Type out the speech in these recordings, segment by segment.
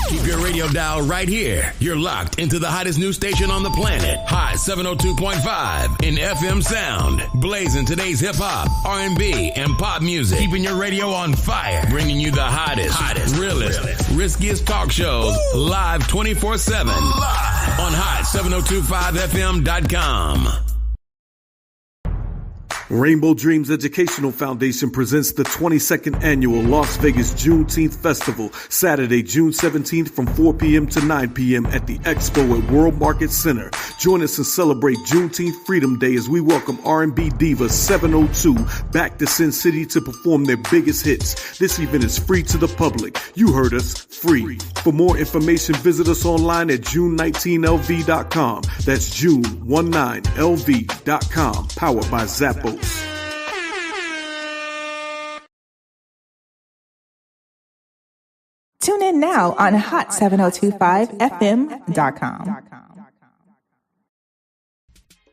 Keep your radio dial right here. You're locked into the hottest news station on the planet. Hot 702.5 in FM sound. Blazing today's hip-hop, R&B, and pop music. Keeping your radio on fire. Bringing you the hottest, realest, riskiest talk shows live 24/7 on hot7025fm.com. Rainbow Dreams Educational Foundation presents the 22nd Annual Las Vegas Juneteenth Festival, Saturday, June 17th from 4 p.m. to 9 p.m. at the Expo at World Market Center. Join us and celebrate Juneteenth Freedom Day as we welcome R&B diva 702 back to Sin City to perform their biggest hits. This event is free to the public. You heard us, free. For more information, visit us online at june19lv.com. That's june19lv.com. Powered by Zappos. Tune in now on hot7025fm.com.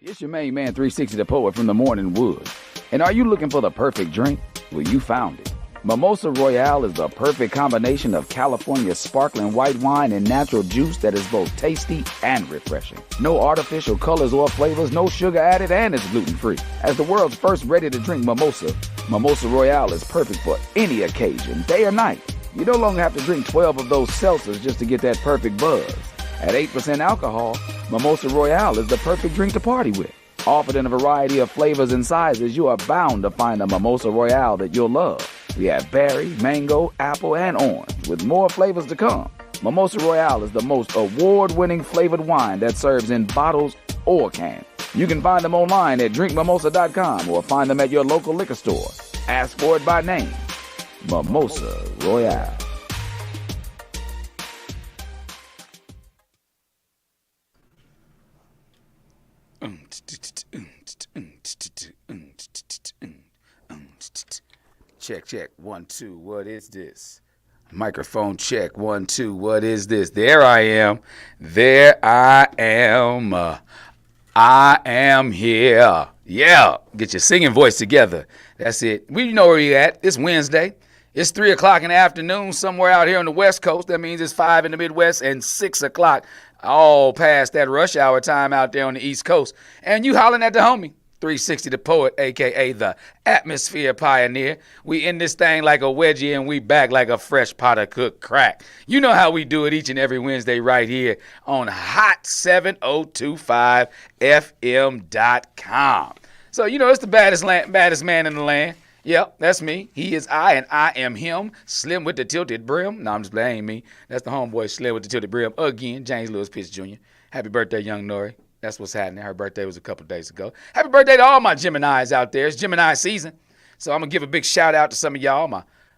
It's your main man, 360 the Poet from the Morning Wood. And are you looking for the perfect drink? Well, you found it. Mimosa Royale is the perfect combination of California sparkling white wine and natural juice that is both tasty and refreshing. No artificial colors or flavors, no sugar added, and it's gluten-free. As the world's first ready-to-drink mimosa, Mimosa Royale is perfect for any occasion, day or night. You no longer have to drink 12 of those seltzers just to get that perfect buzz. At 8% alcohol, Mimosa Royale is the perfect drink to party with. Offered in a variety of flavors and sizes, you are bound to find a Mimosa Royale that you'll love. We have berry, mango, apple, and orange, with more flavors to come. Mimosa Royale is the most award-winning flavored wine that serves in bottles or cans. You can find them online at drinkmimosa.com or find them at your local liquor store. Ask for it by name. Mimosa Royale. Check, 1, 2, what is this? Microphone check, 1, 2, what is this? There I am. I am here. Yeah, get your singing voice together. That's it. We know where you're at. It's Wednesday. It's 3 o'clock in the afternoon somewhere out here on the West Coast. That means it's 5 in the Midwest and 6 o'clock, all past that rush hour time out there on the East Coast. And you hollering at the homie, 360 the Poet, a.k.a. the Atmosphere Pioneer. We in this thing like a wedgie and we back like a fresh pot of cooked crack. You know how we do it each and every Wednesday right here on Hot 7025fm.com. So, you know, it's the baddest man in the land. Yep, that's me. He is I, and I am him. Slim with the tilted brim. No, I'm just playing, ain't me. That's the homeboy Slim with the tilted brim. Again, James Lewis Pitts Jr. Happy birthday, young Nori. That's what's happening. Her birthday was a couple days ago. Happy birthday to all my Geminis out there. It's Gemini season. So I'm going to give a big shout out to some of y'all.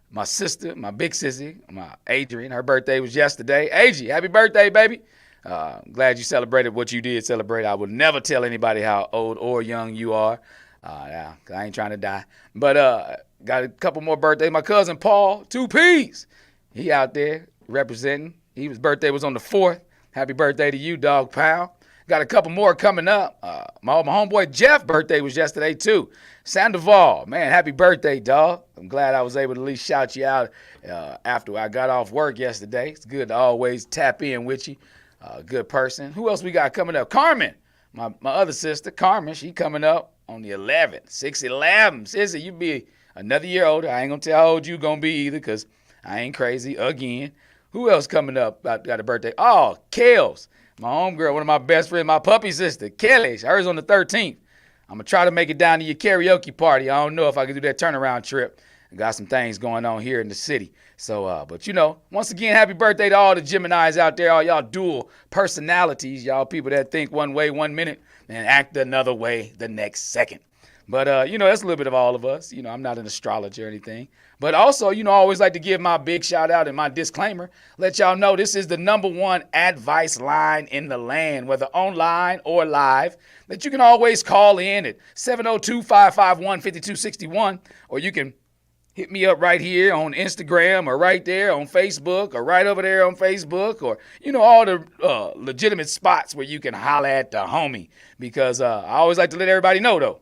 My sister, my big sissy, my Adrian. Her birthday was yesterday. Adri, happy birthday, baby. Glad you celebrated what you did celebrate. I would never tell anybody how old or young you are. Yeah, I ain't trying to die. But got a couple more birthdays. My cousin Paul, 2Ps. He out there representing. His birthday was on the 4th. Happy birthday to you, dog pound. Got a couple more coming up. My homeboy Jeff's birthday was yesterday, too. Sandoval, man, happy birthday, dog. I'm glad I was able to at least shout you out after I got off work yesterday. It's good to always tap in with you. Good person. Who else we got coming up? Carmen, my other sister, Carmen, she coming up on the 11th, 6/11. Sissy, you be another year older. I ain't going to tell how old you going to be either because I ain't crazy again. Who else coming up? Got a birthday? Oh, Kels. My homegirl, one of my best friends, my puppy sister, Kelly. Hers on the 13th. I'm going to try to make it down to your karaoke party. I don't know if I can do that turnaround trip. I got some things going on here in the city. So, but you know, once again, happy birthday to all the Geminis out there, all y'all dual personalities, y'all people that think one way 1 minute and act another way the next second. But, you know, that's a little bit of all of us. You know, I'm not an astrologer or anything. But also, you know, I always like to give my big shout out and my disclaimer. Let y'all know this is the #1 advice line in the land, whether online or live, that you can always call in at 702-551-5261, or you can hit me up right here on Instagram or right there on Facebook or right over there on Facebook or, you know, all the legitimate spots where you can holler at the homie. Because I always like to let everybody know, though,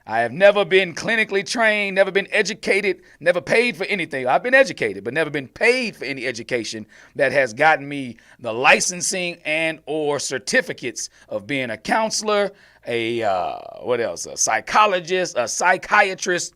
I have never been clinically trained, never been educated, never paid for anything. I've been educated, but never been paid for any education that has gotten me the licensing and or certificates of being a counselor, a psychologist, a psychiatrist,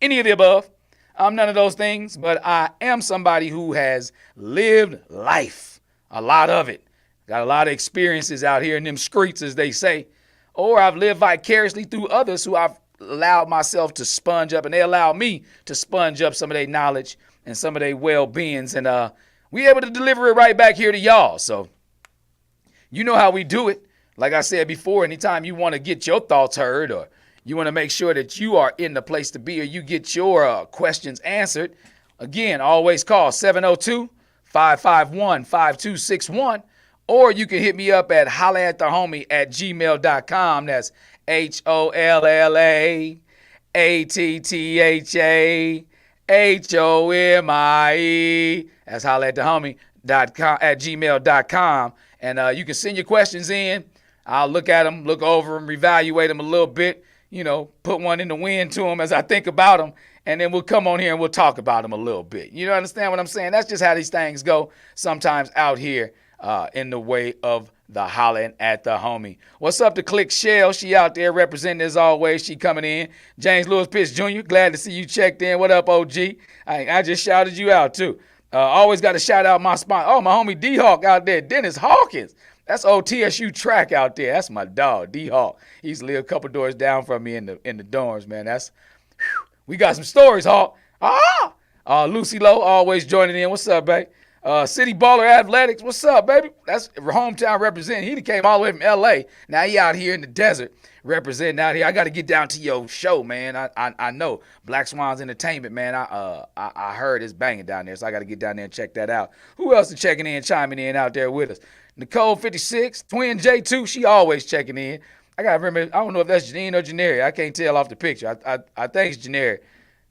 any of the above. I'm none of those things, but I am somebody who has lived life, a lot of it. Got a lot of experiences out here in them streets, as they say. Or I've lived vicariously through others who I've allowed myself to sponge up, and they allow me to sponge up some of their knowledge and some of their well-beings, and we able to deliver it right back here to y'all. So you know how we do it. Like I said before, anytime you want to get your thoughts heard, or you want to make sure that you are in the place to be, or you get your questions answered, again, always call 702-551-5261, or you can hit me up at hollaatthehomie@gmail.com. That's HOLLAATTHAHOMIE. That's hollaatthehomie.com@gmail.com. And you can send your questions in. I'll look at them, look over them, reevaluate them a little bit, put one in the wind to them as I think about them. And then we'll come on here and we'll talk about them a little bit. You understand what I'm saying? That's just how these things go sometimes out here in the way of the hollering at the homie. What's up to Click Shell? She out there representing as always. She coming in. James Lewis Pitts Jr., glad to see you checked in. What up, OG? I just shouted you out too. Always got to shout out my sponsor. Oh, my homie D-Hawk out there, Dennis Hawkins. That's OTSU track out there. That's my dog, D-Hawk. He used to live a couple doors down from me in the dorms, man. We got some stories, Hawk. Lucy Lowe always joining in. What's up, babe? City Baller Athletics. What's up, baby? That's hometown representing. He came all the way from L.A. Now he out here in the desert representing out here. I got to get down to your show, man. I know Black Swans Entertainment, man. I heard it's banging down there, so I got to get down there and check that out. Who else is checking in, chiming in out there with us? Nicole 56, Twin J2. She always checking in. I got to remember. I don't know if that's Janine or Janeri. I can't tell off the picture. I think it's Janeri,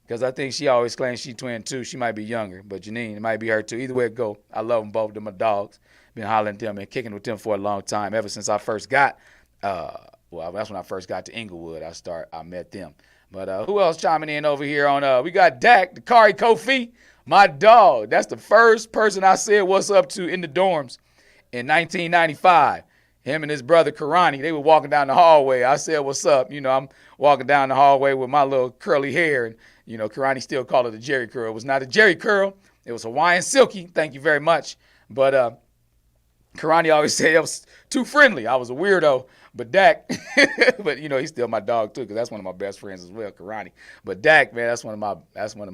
because I think she always claims she twin too. She might be younger, but Janine, it might be her too. Either way it go, I love them both. They're my dogs. Been hollering at them and kicking with them for a long time, ever since I first got, that's when I first got to Inglewood. I met them. But who else chiming in over here on, we got Dak, Dakari Kofi, my dog. That's the first person I said what's up to in the dorms in 1995. Him and his brother Karani, they were walking down the hallway. I said, what's up? I'm walking down the hallway with my little curly hair, and Karani still called it a Jerry curl. It was not a Jerry curl. It was Hawaiian silky. Thank you very much. But Karani always said it was too friendly. I was a weirdo. But Dak, but he's still my dog too, because that's one of my best friends as well, Karani. But Dak, man, that's one of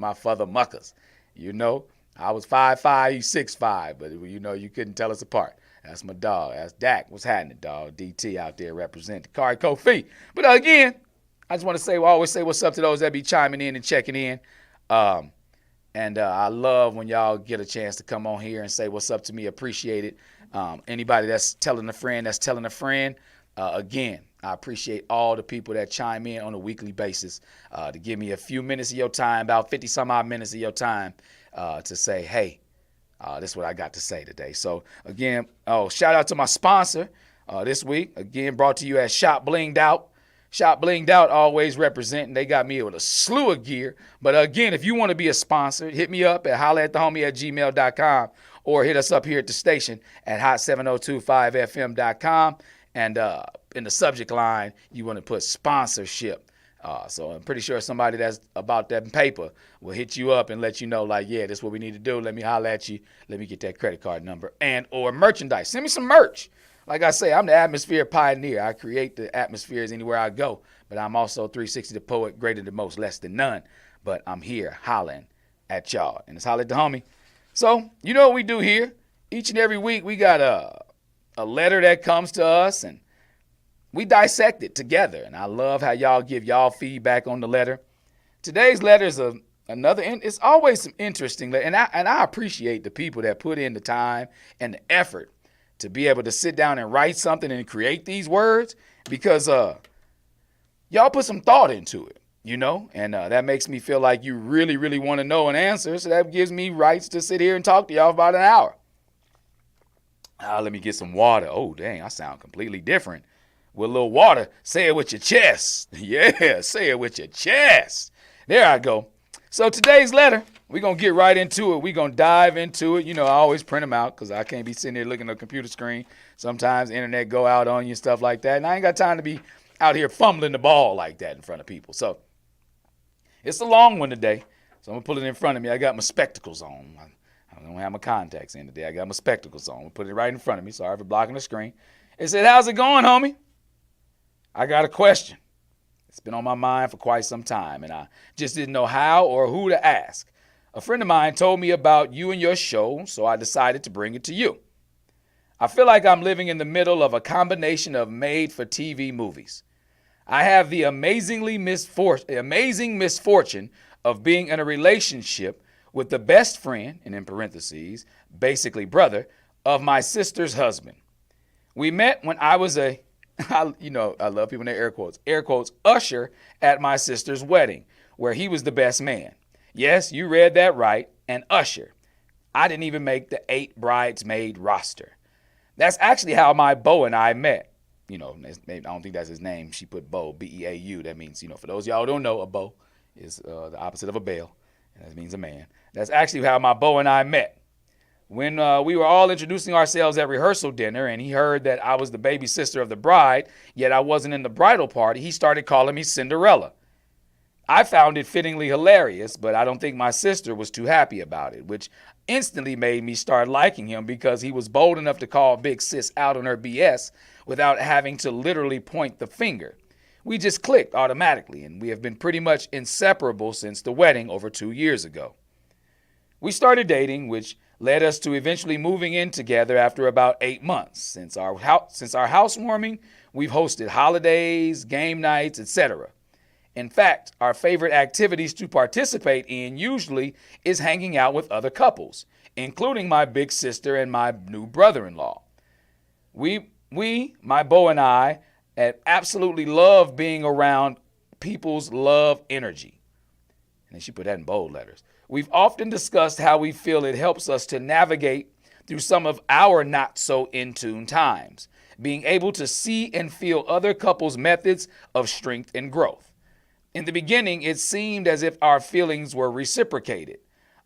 my father muckers. I was 5'5", he's 6'5", but you couldn't tell us apart. That's my dog. That's Dak. What's happening, dog? DT out there representing Dakari Kofi. But again, I just want to always say what's up to those that be chiming in and checking in. And I love when y'all get a chance to come on here and say what's up to me. Appreciate it. Anybody that's telling a friend, again, I appreciate all the people that chime in on a weekly basis to give me a few minutes of your time, about 50-some-odd minutes of your time to say, hey, this is what I got to say today. So, again, shout out to my sponsor this week. Again, brought to you as Shop Blinged Out. Shop Blinged Out always representing. They got me with a slew of gear. But, again, if you want to be a sponsor, hit me up at hollaatthehomie@gmail.com or hit us up here at the station at hot7025fm.com. And in the subject line, you want to put sponsorship. So I'm pretty sure somebody that's about that paper will hit you up and let you know, like, yeah, this is what we need to do. Let me holler at you. Let me get that credit card number and or merchandise. Send me some merch. Like I say, I'm the atmosphere pioneer. I create the atmospheres anywhere I go. But I'm also 360 the poet, greater than most, less than none. But I'm here hollering at y'all. And it's Holla at the Homie. So you know what we do here. Each and every week we got a letter that comes to us, and we dissect it together. And I love how y'all give y'all feedback on the letter. Today's letter is another, it's always some interesting, and I appreciate the people that put in the time and the effort to be able to sit down and write something and create these words, because y'all put some thought into it, and that makes me feel like you really, really want to know an answer. So that gives me rights to sit here and talk to y'all for about an hour. Let me get some water. Oh, dang, I sound completely different with a little water. Say it with your chest. Yeah, say it with your chest. There I go. So today's letter, we're going to get right into it. We're going to dive into it. You know, I always print them out because I can't be sitting there looking at a computer screen. Sometimes the internet go out on you and stuff like that. And I ain't got time to be out here fumbling the ball like that in front of people. So it's a long one today. So I'm going to put it in front of me. I got my spectacles on. I don't have my contacts in today. I got my spectacles on. I'm going to put it right in front of me. Sorry for blocking the screen. It said, how's it going, homie? I got a question. It's been on my mind for quite some time, and I just didn't know how or who to ask. A friend of mine told me about you and your show, so I decided to bring it to you. I feel like I'm living in the middle of a combination of made-for-TV movies. I have the amazing misfortune of being in a relationship with the best friend, and in parentheses, basically brother, of my sister's husband. We met when I was I love people in their air quotes, usher at my sister's wedding, where he was the best man. Yes, you read that right, an usher. I didn't even make the 8 bridesmaid roster. That's actually how my beau and I met. You know, I don't think that's his name. She put beau, B-E-A-U. That means, for those of y'all who don't know, a beau is the opposite of a belle, and that means a man. That's actually how my beau and I met. When we were all introducing ourselves at rehearsal dinner and he heard that I was the baby sister of the bride, yet I wasn't in the bridal party, he started calling me Cinderella. I found it fittingly hilarious, but I don't think my sister was too happy about it, which instantly made me start liking him because he was bold enough to call Big Sis out on her BS without having to literally point the finger. We just clicked automatically, and we have been pretty much inseparable since the wedding over 2 years ago. We started dating, which led us to eventually moving in together after about 8 months. Since our housewarming, we've hosted holidays, game nights, etc. In fact, our favorite activities to participate in usually is hanging out with other couples, including my big sister and my new brother-in-law. My beau and I, absolutely love being around people's love energy. And then she put that in bold letters. We've often discussed how we feel it helps us to navigate through some of our not so in tune times, being able to see and feel other couples' methods of strength and growth. In the beginning, it seemed as if our feelings were reciprocated.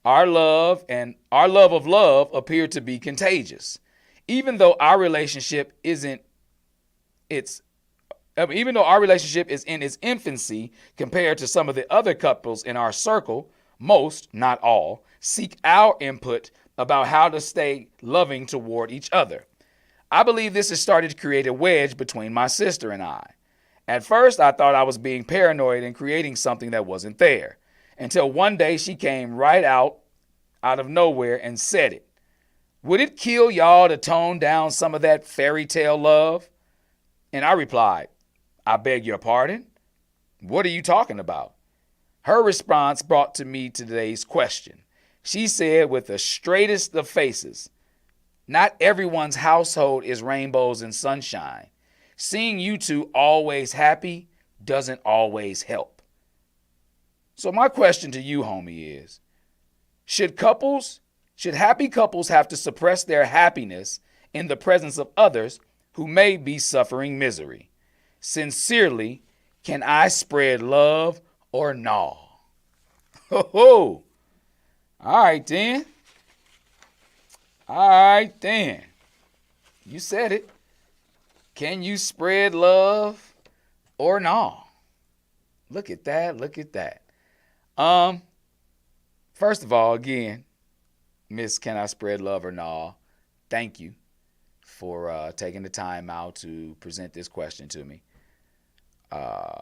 Our love of love appeared to be contagious. Even though our relationship is in its infancy compared to some of the other couples in our circle, most, not all, seek our input about how to stay loving toward each other. I believe this has started to create a wedge between my sister and I. At first, I thought I was being paranoid and creating something that wasn't there, until one day she came right out of nowhere and said it. Would it kill y'all to tone down some of that fairy tale love? And I replied, I beg your pardon? What are you talking about? Her response brought to me today's question. She said with the straightest of faces, not everyone's household is rainbows and sunshine. Seeing you two always happy doesn't always help. So my question to you, homie, is, should happy couples have to suppress their happiness in the presence of others who may be suffering misery? Sincerely, can I spread love or no? Ho. All right then. You said it. Can you spread love or no? Look at that. First of all, again, Miss Can I Spread Love or No? Thank you for taking the time out to present this question to me. I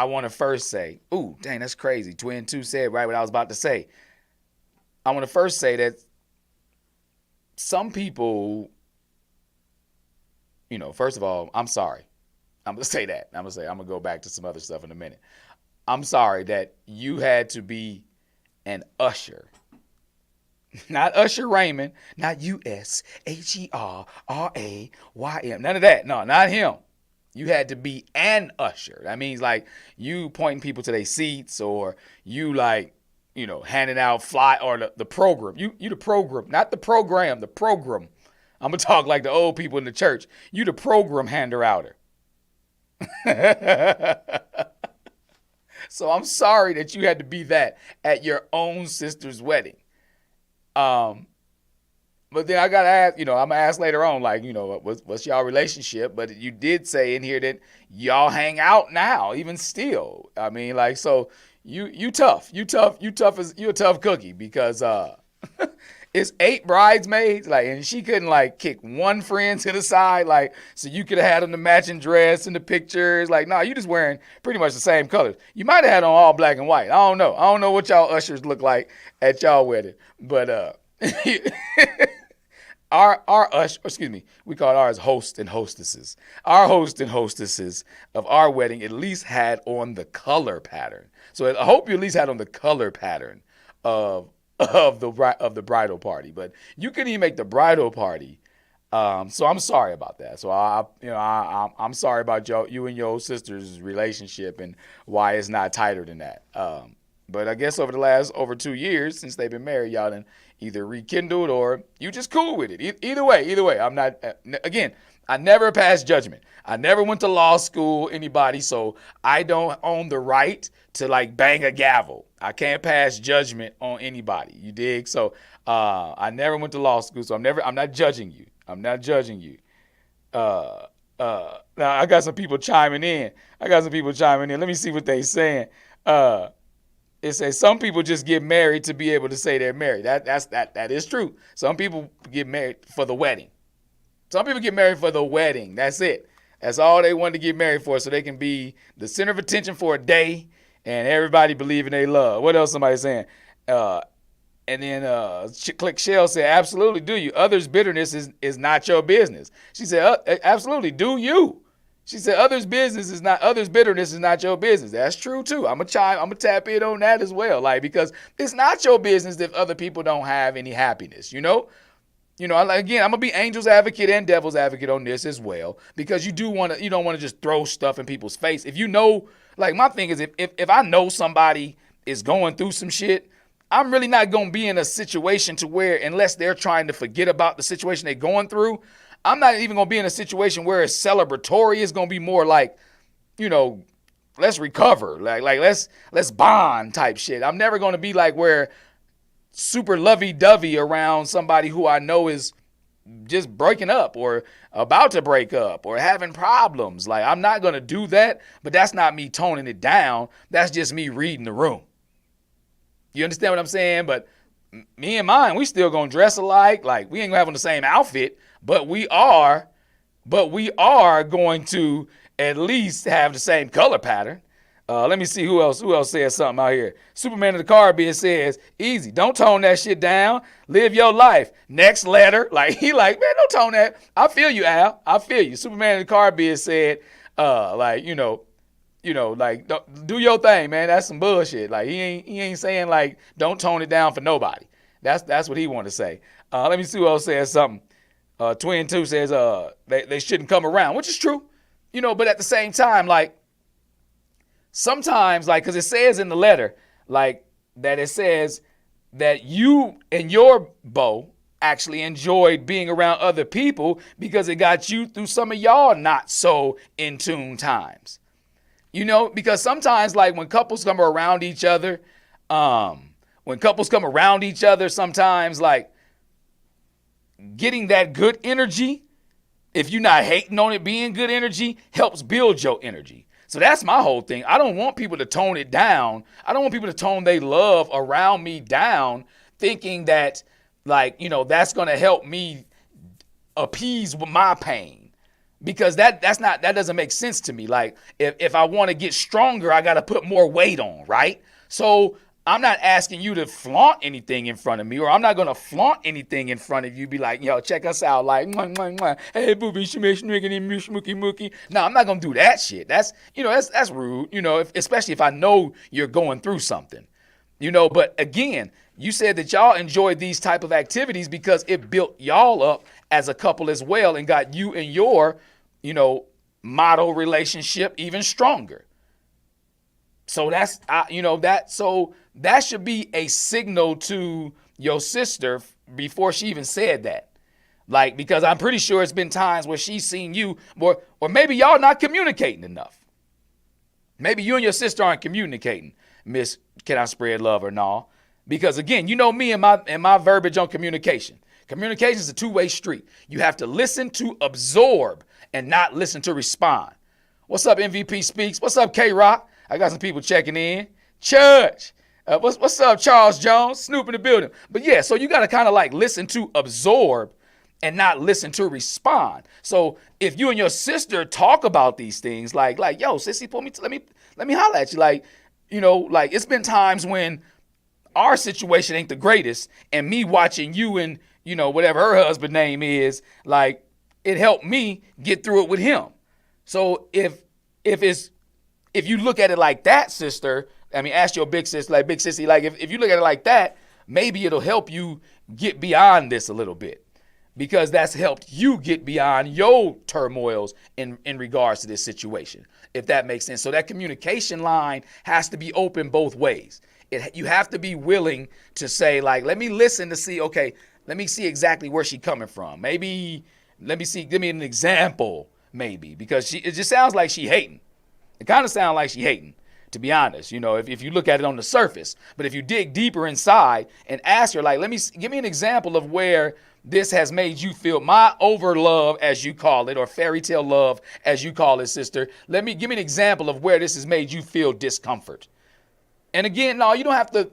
want to first say, ooh, dang, that's crazy. Twin 2 said right what I was about to say. I want to first say that some people, first of all, I'm sorry. I'm going to say that. I'm going to go back to some other stuff in a minute. I'm sorry that you had to be an usher. Not Usher Raymond, not U-S-H-E-R-R-A-Y-M. None of that. No, not him. You had to be an usher. That means like you pointing people to their seats, or you handing out or the program. You the program, not the program, the program I'm going to talk like the old people in the church. You the program hander-outer. So I'm sorry that you had to be that at your own sister's wedding. But then I got to ask, I'm going to ask later on, like, what's y'all relationship? But you did say in here that y'all hang out now, even still. I mean, like, so you tough. You a tough cookie because it's 8 bridesmaids, like, and she couldn't, like, kick one friend to the side, like, so you could have had them the matching dress and the pictures. Like, no, you just wearing pretty much the same colors. You might have had on all black and white. I don't know. I don't know what y'all ushers look like at y'all wedding, but we call ours hosts and hostesses. Our hosts and hostesses of our wedding at least had on the color pattern. So I hope you at least had on the color pattern of the bridal party. But you couldn't even make the bridal party. So I'm sorry about that. So I'm sorry about you and your sister's relationship and why it's not tighter than that. But I guess over the last over 2 years since they've been married, y'all done either rekindled or you just cool with it. Either way, I'm not, again, I never passed judgment. I never went to law school, anybody, so I don't own the right to like bang a gavel. I can't pass judgment on anybody. You dig? So I never went to law school, so I'm not judging you. I'm not judging you. Now I got some people chiming in. Let me see what they saying. It says some people just get married to be able to say they're married. That is true. Some people get married for the wedding. That's it. That's all they want to get married for, so they can be the center of attention for a day and everybody believing they love. What else somebody saying? And then Click Shell said, absolutely do you. Others' bitterness is not your business. She said, absolutely do you. She said, others' bitterness is not your business. That's true too. I'm gonna tap in on that as well. Like, because it's not your business if other people don't have any happiness, again, I'm gonna be angel's advocate and devil's advocate on this as well, because you don't want to just throw stuff in people's face. If like my thing is if I know somebody is going through some shit, I'm really not gonna be in a situation to where, unless they're trying to forget about the situation they're going through, I'm not even going to be in a situation where it's celebratory. It's going to be more like, let's recover. Like let's bond type shit. I'm never going to be like where super lovey-dovey around somebody who I know is just breaking up or about to break up or having problems. Like, I'm not going to do that, but that's not me toning it down. That's just me reading the room. You understand what I'm saying? But me and mine, we still going to dress alike. Like, we ain't going to have on the same outfit. But we are going to at least have the same color pattern. Let me see who else says something out here. Superman in the car being says, easy, don't tone that shit down. Live your life. Next letter. Like, man, don't tone that. I feel you, Al. I feel you. Superman in the car being said, like, like, do your thing, man. That's some bullshit. Like, he ain't saying like, don't tone it down for nobody. That's what he want to say. Let me see who else says something. Twin 2 says they shouldn't come around, which is true, but at the same time, like, sometimes, like, because it says in the letter, like, that it says that you and your beau actually enjoyed being around other people because it got you through some of y'all not so in tune times. Because sometimes, like, when couples come around each other, sometimes, like, getting that good energy, if you're not hating on it being good energy, helps build your energy. So that's my whole thing. I don't want people to tone it down. I don't want people to tone their love around me down, thinking that, like, that's going to help me appease my pain. Because that doesn't make sense to me. Like, if I want to get stronger, I got to put more weight on, right? So I'm not asking you to flaunt anything in front of me, or I'm not going to flaunt anything in front of you. Be like, check us out. Like, mwah, mwah, mwah. Hey, booby, mookie. No, I'm not going to do that shit. That's rude, especially if I know you're going through something, but again, you said that y'all enjoyed these type of activities because it built y'all up as a couple as well and got you and your, model relationship even stronger. So that should be a signal to your sister before she even said that. Like, because I'm pretty sure it's been times where she's seen you, or maybe y'all not communicating enough. Maybe you and your sister aren't communicating, Miss, can I spread love or no? Because again, you know me and my verbiage on communication. Communication is a two-way street. You have to listen to absorb and not listen to respond. What's up, MVP Speaks? What's up, K-Rock? I got some people checking in. Church. What's up, Charles Jones? Snoop in the building. But yeah, so you got to kind of like listen to absorb and not listen to respond. So if you and your sister talk about these things, like, yo, sissy, let me holler at you. Like, you know, like it's been times when our situation ain't the greatest, and me watching you and, you know, whatever her husband name is, like, it helped me get through it with him. So if you look at it like that, sister, I mean, ask your big sister, like, big sissy, like, if you look at it like that, maybe it'll help you get beyond this a little bit, because that's helped you get beyond your turmoils in regards to this situation, if that makes sense. So that communication line has to be open both ways. You have to be willing to say, like, let me listen to see, okay, let me see exactly where she's coming from. Maybe, let me see, give me an example, maybe, because it just sounds like she hating. It kind of sounds like she hating, to be honest, you know, if you look at it on the surface. But if you dig deeper inside and ask her, like, give me an example of where this has made you feel my over love, as you call it, or fairy tale love, as you call it, sister. Give me an example of where this has made you feel discomfort. And again, no, you don't have to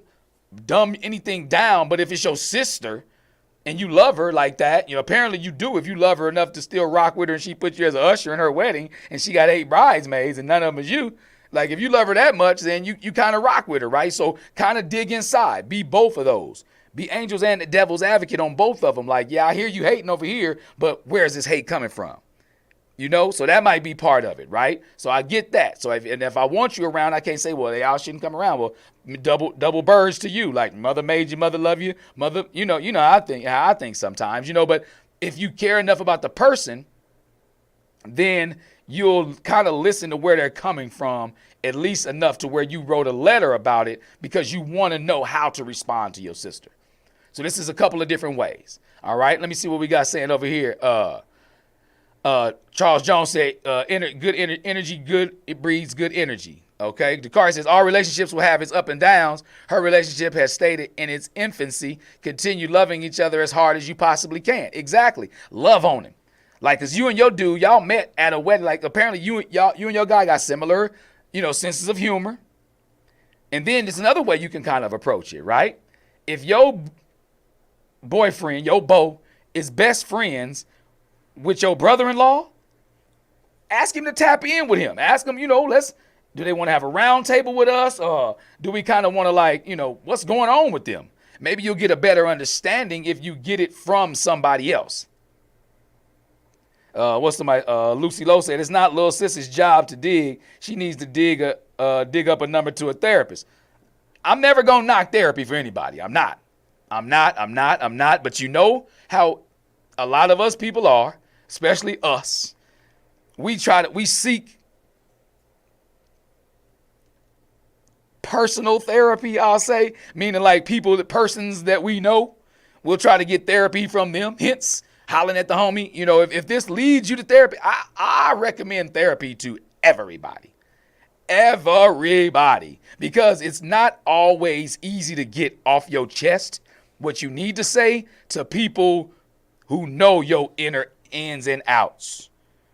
dumb anything down, but if it's your sister and you love her like that, you know, apparently you do if you love her enough to still rock with her and she put you as an usher in her wedding and she got 8 bridesmaids and none of them is you. Like, if you love her that much, then you kind of rock with her, right? So kind of dig inside. Be both of those. Be angels and the devil's advocate on both of them. Like, yeah, I hear you hating over here, but where's this hate coming from? You know, so that might be part of it, right? So I get that. So if I want you around, I can't say, well, they all shouldn't come around. Well, double birds to you. Like, mother made you, mother love you, mother. You know how I think sometimes. You know, but if you care enough about the person, then you'll kind of listen to where they're coming from, at least enough to where you wrote a letter about it because you want to know how to respond to your sister. So this is a couple of different ways. All right, let me see what we got saying over here. Charles Jones said, good energy, it breeds good energy. Okay. Dakari says, all relationships will have its up and downs. Her relationship has stayed in its infancy. Continue loving each other as hard as you possibly can. Exactly. Love on him. Like, cause you and your dude, y'all met at a wedding. Like, apparently you and your guy got similar, you know, senses of humor. And then there's another way you can kind of approach it, right? If your boyfriend, your beau, is best friends with your brother-in-law, ask him to tap in with him. Ask him, you know, do they want to have a round table with us? Or do we kind of want to, like, you know, what's going on with them? Maybe you'll get a better understanding if you get it from somebody else. Lucy Lowe said, it's not little sis's job to dig. She needs to dig up a number to a therapist. I'm never going to knock therapy for anybody. I'm not. But you know how a lot of us people are, especially us. We seek personal therapy, I'll say, meaning like persons that we know. We'll try to get therapy from them. Hence, hollering at the homie. You know, if this leads you to therapy, I recommend therapy to everybody. Everybody. Because it's not always easy to get off your chest what you need to say to people who know your inner ins and outs.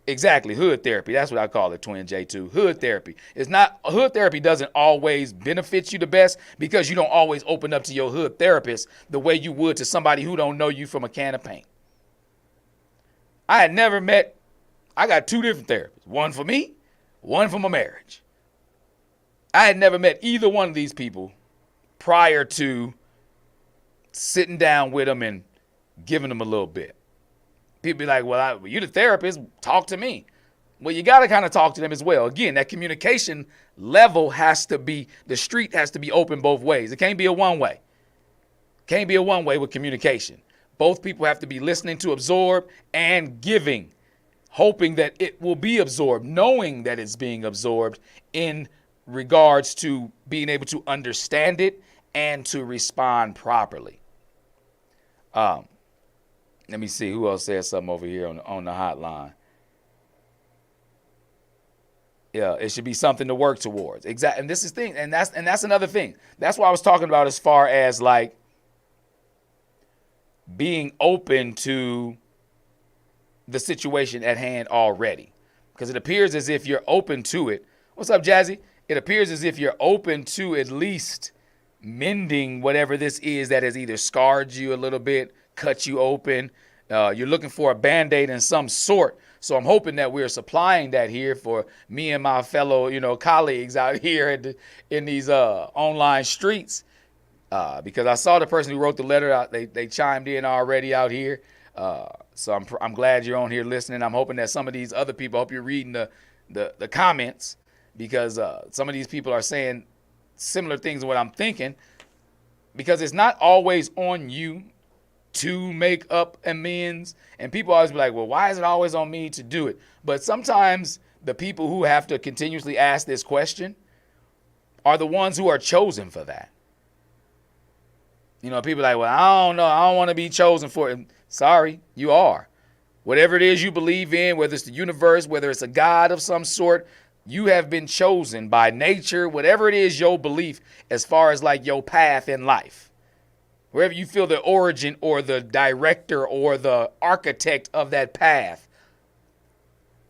Exactly. Hood therapy. That's what I call it, Twin J2. Hood therapy. Hood therapy doesn't always benefit you the best because you don't always open up to your hood therapist the way you would to somebody who don't know you from a can of paint. I got 2 different therapists. One for me, one for my marriage. I had never met either one of these people prior to sitting down with them and giving them a little bit. People be like, well, you're the therapist, talk to me. Well, you got to kind of talk to them as well. Again, that communication level the street has to be open both ways. It can't be a one-way. Can't be a one-way with communication. Both people have to be listening to absorb and giving, hoping that it will be absorbed, knowing that it's being absorbed in regards to being able to understand it and to respond properly. Let me see who else said something over here on the hotline. Yeah, it should be something to work towards. Exactly. And this is thing, and that's another thing. That's what I was talking about as far as like being open to the situation at hand already. Because it appears as if you're open to it. What's up, Jazzy? It appears as if you're open to at least mending whatever this is that has either scarred you a little bit, cut you open. You're looking for a Band-Aid in some sort. So I'm hoping that we're supplying that here for me and my fellow, colleagues out here in these online streets. Because I saw the person who wrote the letter. They chimed in already out here. So I'm glad you're on here listening. I'm hoping that some of these other people, I hope you're reading the comments, because some of these people are saying similar things to what I'm thinking, because it's not always on you to make up amends. And people always be like, well, why is it always on me to do it? But sometimes the people who have to continuously ask this question are the ones who are chosen for that. People are like, well, I don't know. I don't want to be chosen for it. Sorry, you are. Whatever it is you believe in, whether it's the universe, whether it's a God of some sort, you have been chosen by nature, whatever it is your belief as far as like your path in life. Wherever you feel the origin or the director or the architect of that path,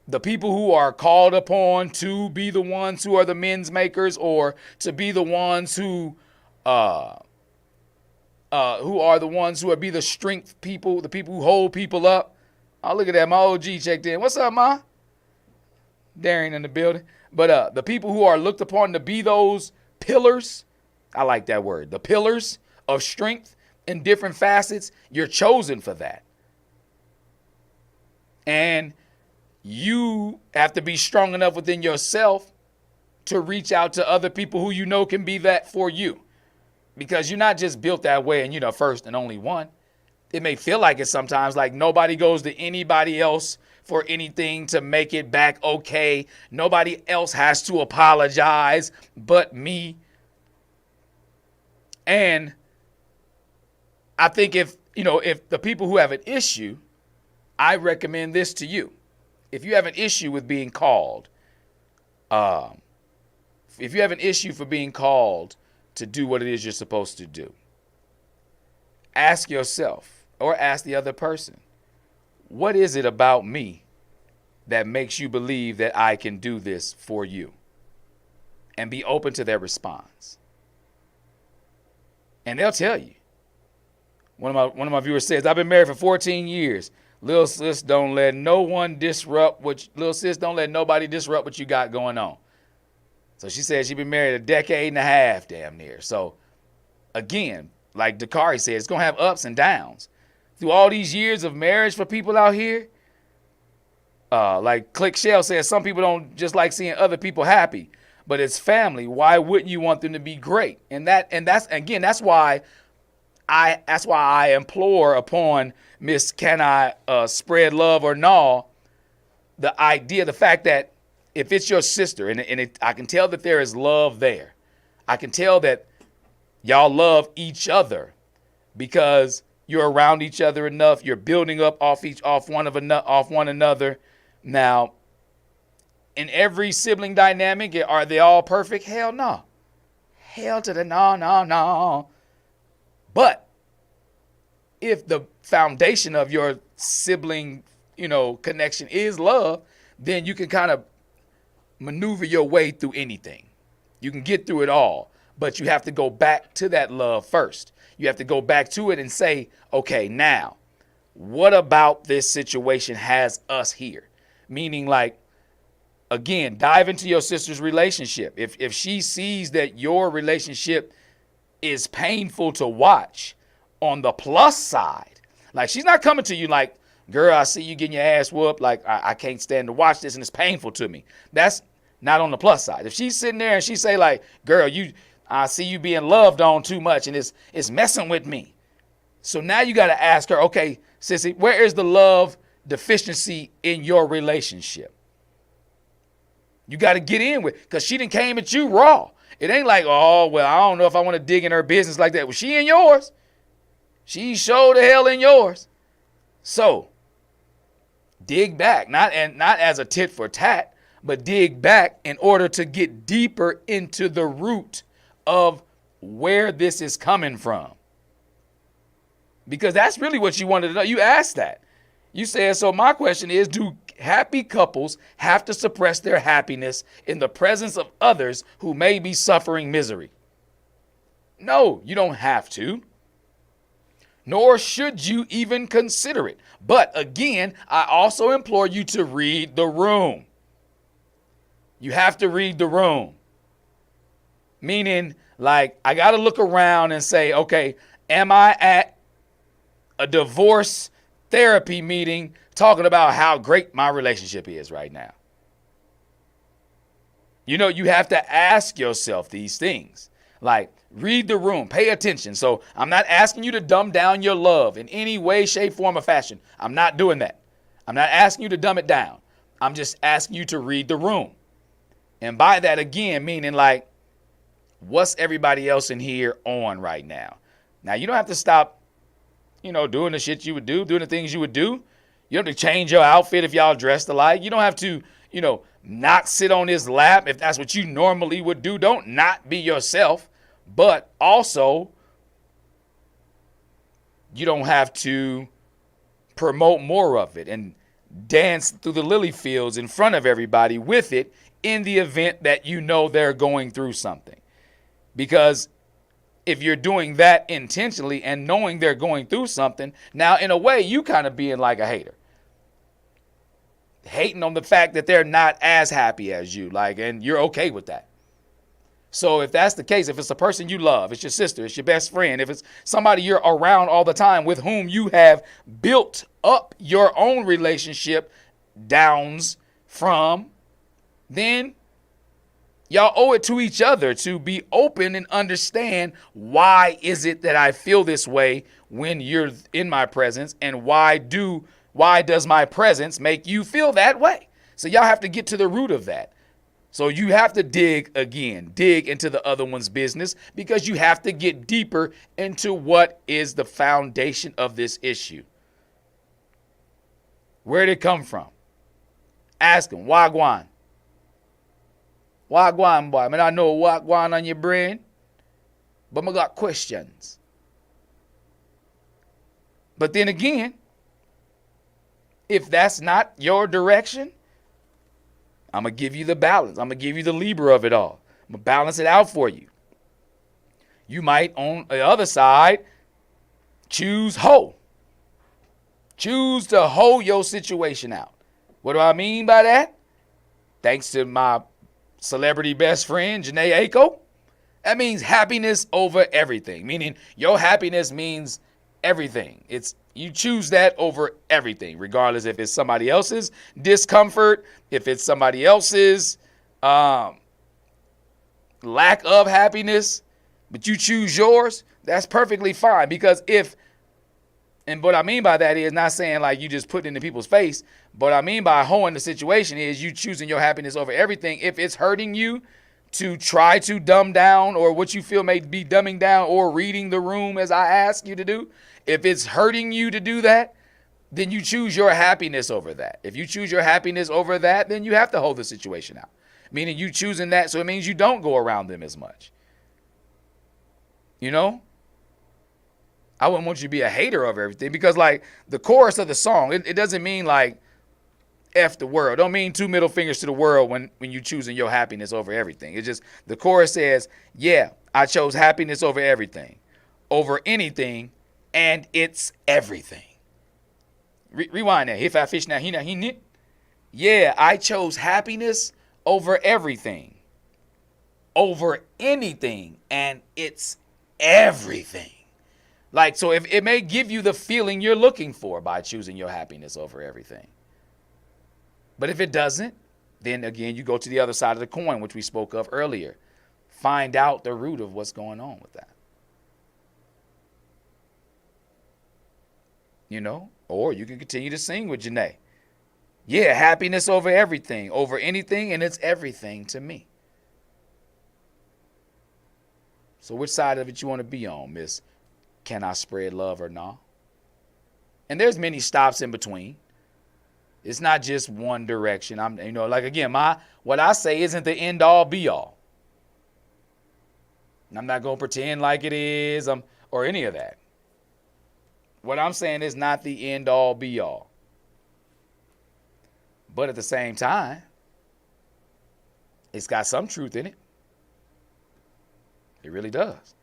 the people who are called upon to be the ones who are the men's makers, or to be the ones who are the ones who be the strength people, the people who hold people up. Oh, look at that. My OG checked in. What's up, Ma? Darian in the building. But the people who are looked upon to be those pillars, I like that word, the pillars of strength in different facets, you're chosen for that. And you have to be strong enough within yourself to reach out to other people who can be that for you. Because you're not just built that way and first and only one. It may feel like it sometimes, like nobody goes to anybody else for anything to make it back okay. Nobody else has to apologize but me. And I think if the people who have an issue, I recommend this to you. If you have an issue with being called, if you have an issue for being called to do what it is you're supposed to do, ask yourself or ask the other person, what is it about me that makes you believe that I can do this for you? And be open to their response. And they'll tell you. One of my viewers says, I've been married for 14 years. Little sis, don't let nobody disrupt what you got going on. So she said she's been married a decade and a half, damn near. So again, like Dakari said, it's going to have ups and downs. Through all these years of marriage for people out here, like Click Shell says, some people don't just like seeing other people happy, but it's family. Why wouldn't you want them to be great? And that's why I implore upon Miss Can I Spread Love or No, the idea, the fact that if it's your sister, I can tell that there is love there. I can tell that y'all love each other because you're around each other enough. You're building up off one another. Now, in every sibling dynamic, are they all perfect? Hell no. Hell to the no. But if the foundation of your sibling, connection is love, then you can kind of maneuver your way through anything. You can get through it all, but you have to go back to that love first. You have to go back to it and say, okay, now, what about this situation has us here? Meaning, like, again, dive into your sister's relationship. If she sees that your relationship is painful to watch, on the plus side, like, she's not coming to you like, girl, I see you getting your ass whooped. Like, I can't stand to watch this and it's painful to me. That's not on the plus side. If she's sitting there and she say like, girl, I see you being loved on too much and it's messing with me. So now you got to ask her, okay, sissy, where is the love deficiency in your relationship? You got to get in with, because she done came at you raw. It ain't like, oh, well, I don't know if I want to dig in her business like that. Well, she in yours. She sure the hell in yours. So dig back, not as a tit for tat, but dig back in order to get deeper into the root of where this is coming from. Because that's really what you wanted to know. You asked that. You said, so my question is, do happy couples have to suppress their happiness in the presence of others who may be suffering misery? No, you don't have to. Nor should you even consider it. But again, I also implore you to read the room. You have to read the room. Meaning, like, I got to look around and say, okay, am I at a divorce therapy meeting talking about how great my relationship is right now? You know, you have to ask yourself these things. Like, read the room, pay attention. So I'm not asking you to dumb down your love in any way, shape, form, or fashion. I'm not doing that. I'm not asking you to dumb it down. I'm just asking you to read the room. And by that, again, meaning like, what's everybody else in here on right now? Now, you don't have to stop, doing the shit you would do, doing the things you would do. You don't have to change your outfit if y'all dressed alike. You don't have to, not sit on his lap if that's what you normally would do. Don't not be yourself. But also, you don't have to promote more of it and dance through the lily fields in front of everybody with it in the event that they're going through something. Because if you're doing that intentionally and knowing they're going through something, now in a way you kind of being like a hater. Hating on the fact that they're not as happy as you, and you're okay with that. So if that's the case, if it's a person you love, it's your sister, it's your best friend, if it's somebody you're around all the time with whom you have built up your own relationship downs from, then y'all owe it to each other to be open and understand, why is it that I feel this way when you're in my presence, and why does my presence make you feel that way? So y'all have to get to the root of that. So you have to dig into the other one's business, because you have to get deeper into what is the foundation of this issue. Where did it come from? Ask them, Wagwan. Wagwan, boy. I mean, I know Wagwan on your brain, but I got questions. But then again, if that's not your direction, I'm going to give you the balance. I'm going to give you the Libra of it all. I'm going to balance it out for you. You might, on the other side, choose hoe. Choose to hoe your situation out. What do I mean by that? Thanks to my celebrity best friend, Janae Aiko. That means happiness over everything. Meaning your happiness means everything. You choose that over everything, regardless if it's somebody else's discomfort, if it's somebody else's lack of happiness, but you choose yours, that's perfectly fine. Because and what I mean by that is not saying like you just put it into people's face, but what I mean by hoeing the situation is you choosing your happiness over everything. If it's hurting you to try to dumb down, or what you feel may be dumbing down, or reading the room as I ask you to do, if it's hurting you to do that, then you choose your happiness over that. If you choose your happiness over that, then you have to hold the situation out. Meaning you choosing that, so it means you don't go around them as much. I wouldn't want you to be a hater of everything, because like the chorus of the song, it doesn't mean like F the world. Don't mean two middle fingers to the world when you choosing your happiness over everything. It's just the chorus says, yeah, I chose happiness over everything, over anything, and it's everything. Rewind that. If I fish now, he knit. Yeah, I chose happiness over everything, over anything, and it's everything. Like, so if it may give you the feeling you're looking for by choosing your happiness over everything. But if it doesn't, then again, you go to the other side of the coin, which we spoke of earlier. Find out the root of what's going on with that. Or you can continue to sing with Janae. Yeah, happiness over everything, over anything, and it's everything to me. So which side of it you want to be on, Miss? Can I spread love or not? And there's many stops in between. It's not just one direction. What I say isn't the end all be all. I'm not going to pretend like it is or any of that. What I'm saying is not the end all be all. But at the same time, it's got some truth in it. It really does.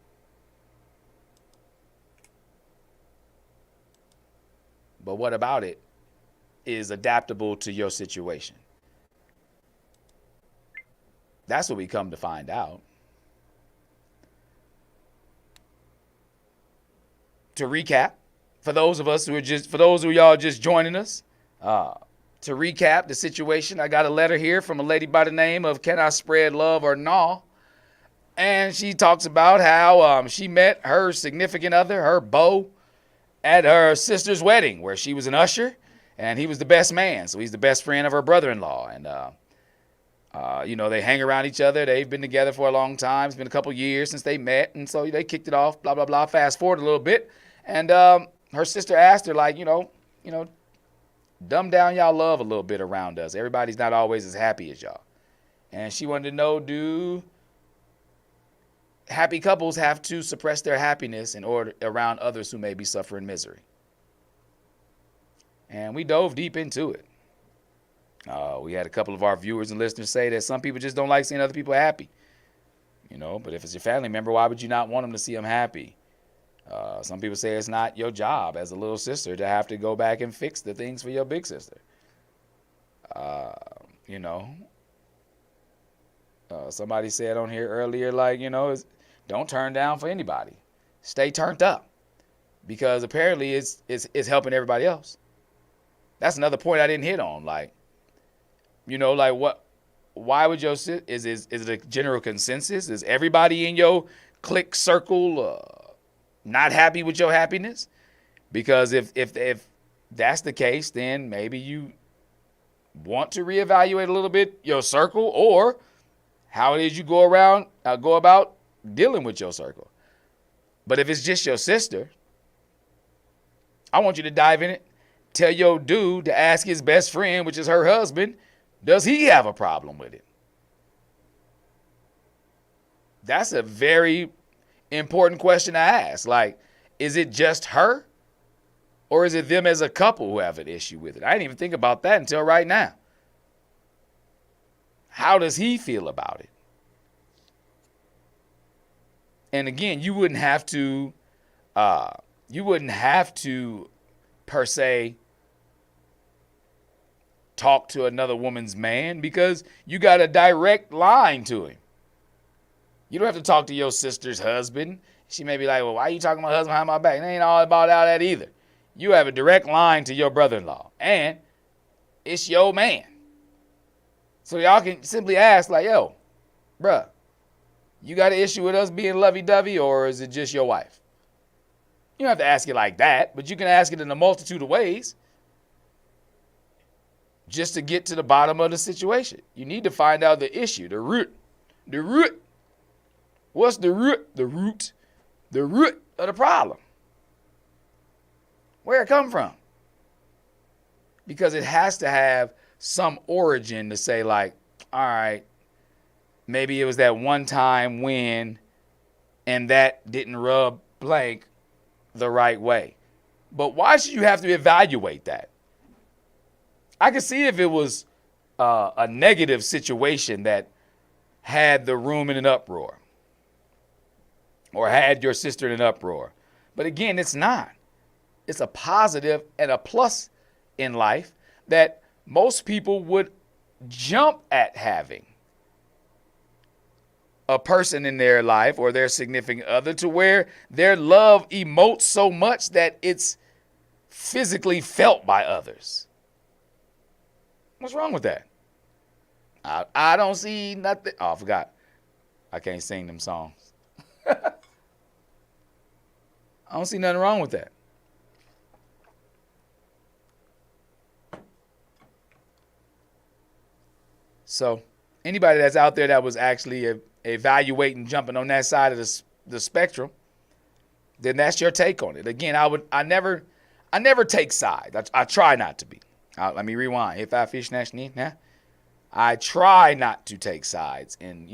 But what about it is adaptable to your situation? That's what we come to find out. To recap, for those of y'all just joining us, to recap the situation, I got a letter here from a lady by the name of Can I Spread Love or Nah? And she talks about how she met her significant other, her beau, at her sister's wedding, where she was an usher, and he was the best man. So he's the best friend of her brother-in-law. And, they hang around each other. They've been together for a long time. It's been a couple years since they met. And so they kicked it off, blah, blah, blah. Fast forward a little bit. And her sister asked her, like, dumb down y'all love a little bit around us. Everybody's not always as happy as y'all. And she wanted to know, do happy couples have to suppress their happiness in order around others who may be suffering misery? And we dove deep into it. We had a couple of our viewers and listeners say that some people just don't like seeing other people happy. But if it's your family member, why would you not want them to see them happy? Some people say it's not your job as a little sister to have to go back and fix the things for your big sister. Somebody said on here earlier, don't turn down for anybody. Stay turned up, because apparently it's helping everybody else. That's another point I didn't hit on. Why would is it a general consensus? Is everybody in your clique circle not happy with your happiness? Because if that's the case, then maybe you want to reevaluate a little bit your circle, or how it is you go about dealing with your circle. But if it's just your sister, I want you to dive in it. Tell your dude to ask his best friend, which is her husband, does he have a problem with it? That's a very important question to ask. Is it just her, or is it them as a couple who have an issue with it? I didn't even think about that until right now. How does he feel about it? And again, you wouldn't have to per se talk to another woman's man, because you got a direct line to him. You don't have to talk to your sister's husband. She may be like, well, why are you talking to my husband behind my back? It ain't all about all that either. You have a direct line to your brother-in-law, and it's your man. So y'all can simply ask, yo, bruh, you got an issue with us being lovey-dovey, or is it just your wife? You don't have to ask it like that, but you can ask it in a multitude of ways just to get to the bottom of the situation. You need to find out the issue, the root. The root. What's the root? The root of the problem. Where it come from? Because it has to have some origin to say, all right, maybe it was that one time when, and that didn't rub blank the right way. But why should you have to evaluate that? I could see if it was a negative situation that had the room in an uproar, or had your sister in an uproar. But again, it's not. It's a positive and a plus in life that most people would jump at having a person in their life or their significant other to where their love emotes so much that it's physically felt by others. What's wrong with that? I don't see nothing. Oh, I forgot. I can't sing them songs. I don't see nothing wrong with that. So anybody that's out there that was actually evaluating jumping on that side of the spectrum, then that's your take on it. Again, I I never take sides. I try not to be. Let me rewind. If I fish nationally, nah. I try not to take sides and,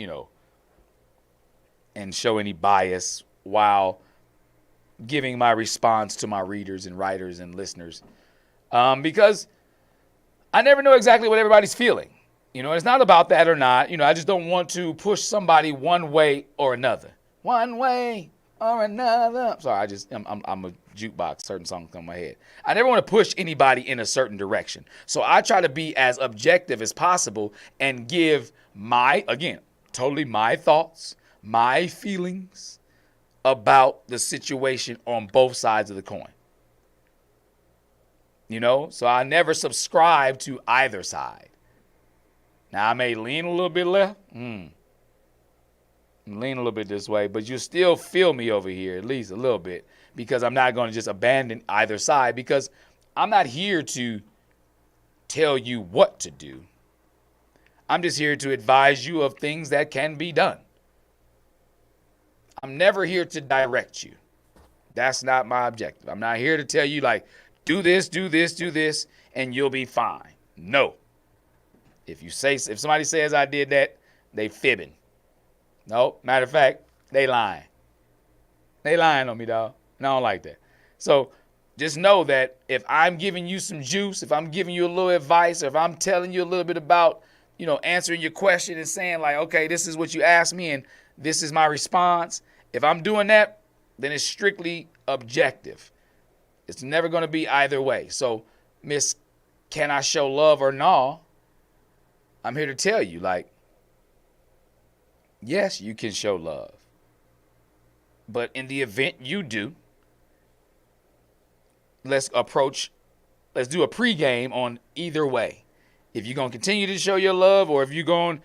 and show any bias while giving my response to my readers and writers and listeners. Because I never know exactly what everybody's feeling. It's not about that or not. I just don't want to push somebody one way or another. One way or another. I'm sorry, I'm a jukebox. Certain songs come in my head. I never want to push anybody in a certain direction. So I try to be as objective as possible and give totally my thoughts, my feelings about the situation on both sides of the coin. So I never subscribe to either side. Now I may lean a little bit left, lean a little bit this way, but you still feel me over here, at least a little bit, because I'm not going to just abandon either side, because I'm not here to tell you what to do. I'm just here to advise you of things that can be done. I'm never here to direct you. That's not my objective. I'm not here to tell you, like, do this, and you'll be fine. No. If somebody says I did that, they fibbing. No, matter of fact, they lying. They lying on me, dog. And I don't like that. So just know that if I'm giving you some juice, if I'm giving you a little advice, or if I'm telling you a little bit about, answering your question and saying like, okay, this is what you asked me and this is my response. If I'm doing that, then it's strictly objective. It's never going to be either way. So, Miss, can I show love or no? I'm here to tell you, like, yes, you can show love. But in the event you do, let's do a pregame on either way. If you're going to continue to show your love, or if you're going,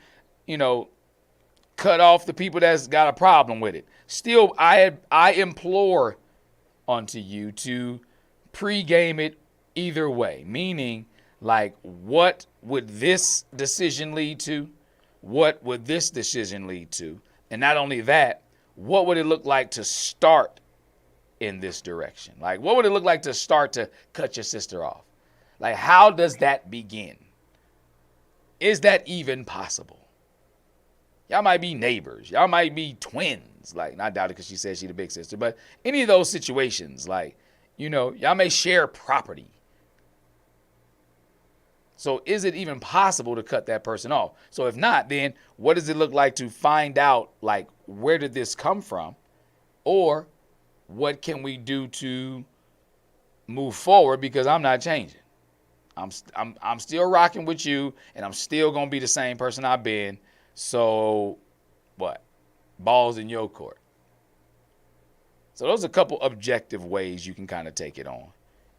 cut off the people that's got a problem with it. Still, I implore unto you to pregame it either way, meaning like, what would this decision lead to? What would this decision lead to? And not only that, what would it look like to start in this direction? Like, what would it look like to start to cut your sister off? Like, how does that begin? Is that even possible? Y'all might be neighbors. Y'all might be twins. Like, not doubt it because she said she's the big sister. But any of those situations, like, y'all may share property. So is it even possible to cut that person off? So if not, then what does it look like to find out, like, where did this come from? Or what can we do to move forward, because I'm not changing. I'm still rocking with you, and I'm still going to be the same person I've been. So what? Ball's in your court. So those are a couple objective ways you can kind of take it on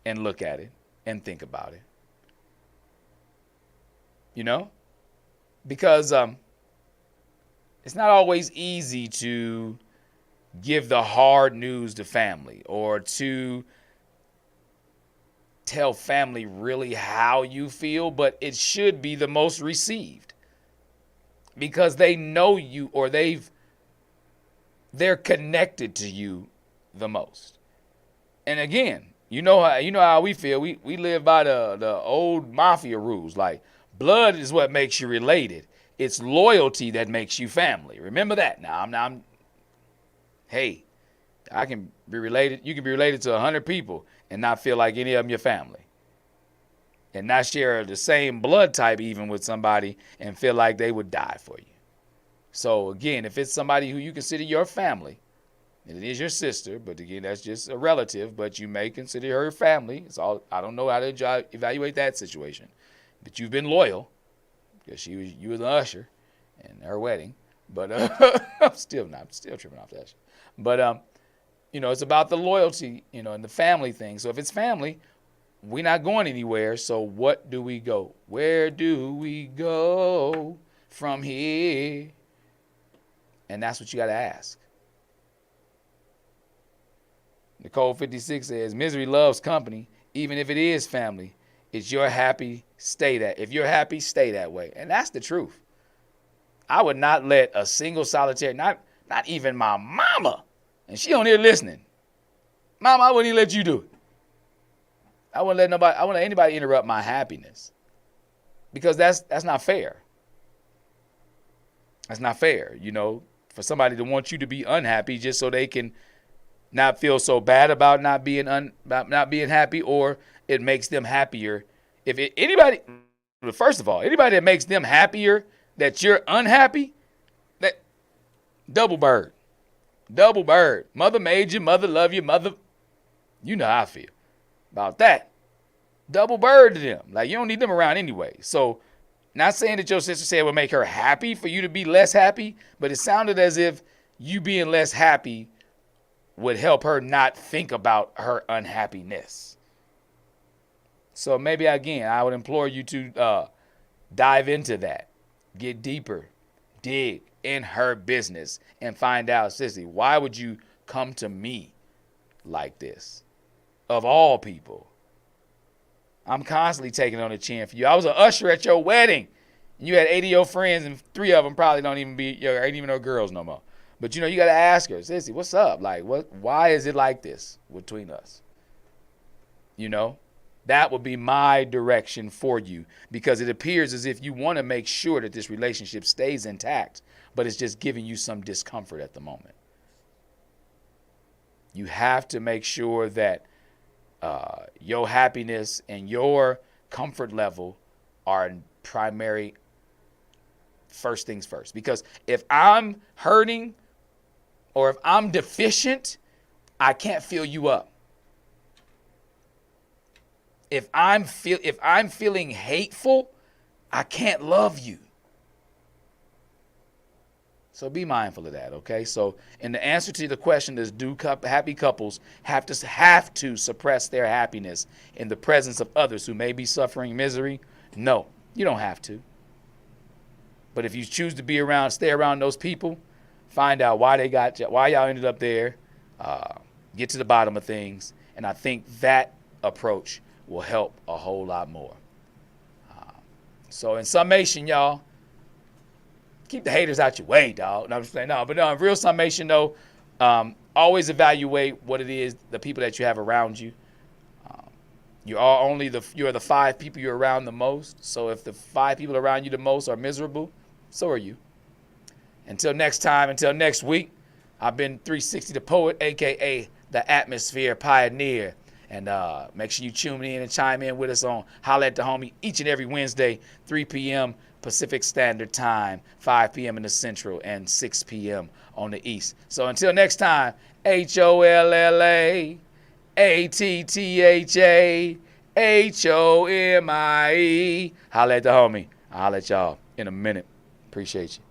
and look at it and think about it. Because it's not always easy to give the hard news to family, or to tell family really how you feel, but it should be the most received, because they know you, or they're connected to you the most. And again, you know how we feel. We live by the old mafia rules. Like, blood is what makes you related. It's loyalty that makes you family. Remember that. Now, hey, I can be related. You can be related to 100 people and not feel like any of them your family, and not share the same blood type even with somebody and feel like they would die for you. So again, if it's somebody who you consider your family, and it is your sister, but again, that's just a relative, but you may consider her family. It's all, I don't know how to evaluate that situation, but you've been loyal, because you were the usher in her wedding. But I'm still tripping off that shit. But it's about the loyalty, and the family thing. So if it's family, we're not going anywhere. So what do we go? Where do we go from here? And that's what you got to ask. Nicole 56 says, misery loves company, even if it is family. If you're happy, stay that way. And that's the truth. I would not let a single solitary, not even my mama, and she on here listening. Mama, I wouldn't even let you do it. I wouldn't let anybody interrupt my happiness, because that's not fair. That's not fair, for somebody to want you to be unhappy just so they can not feel so bad about not being happy, or it makes them happier. First of all, anybody that makes them happier that you're unhappy, that double bird. Mother made you, mother love you, mother, you know how I feel about that. Double bird to them. Like, you don't need them around anyway. So, not saying that your sister said it would make her happy for you to be less happy, but it sounded as if you being less happy would help her not think about her unhappiness. So maybe, again, I would implore you to dive into that. Get deeper. Dig in her business and find out, sissy, why would you come to me like this? Of all people. I'm constantly taking on the chin for you. I was an usher at your wedding. And you had 80 of your friends, and 3 of them probably ain't even no girls no more. But, you got to ask her, sissy, what's up? Like, why is it like this between us? That would be my direction for you, because it appears as if you want to make sure that this relationship stays intact, but it's just giving you some discomfort at the moment. You have to make sure that your happiness and your comfort level are primary, first things first. Because if I'm hurting or if I'm deficient, I can't fill you up. If I'm feeling hateful, I can't love you. So be mindful of that, okay? So, in the answer to the question is, do happy couples have to suppress their happiness in the presence of others who may be suffering misery? No, you don't have to. But if you choose to stay around those people, find out why y'all ended up there, get to the bottom of things, and I think that approach will help a whole lot more. So in summation, y'all, keep the haters out your way, dog. No, I'm just saying, but in real summation, though, always evaluate what it is, the people that you have around you. You're the 5 people you're around the most. So if the 5 people around you the most are miserable, so are you. Until next time, until next week, I've been 360 the Poet, a.k.a. the Atmosphere Pioneer. And make sure you tune in and chime in with us on Holla at the Homie each and every Wednesday, 3 p.m. Pacific Standard Time, 5 p.m. in the Central, and 6 p.m. on the East. So until next time, HOLLA, ATTHA, HOMIE. Holla at the Homie. I'll holla at y'all in a minute. Appreciate you.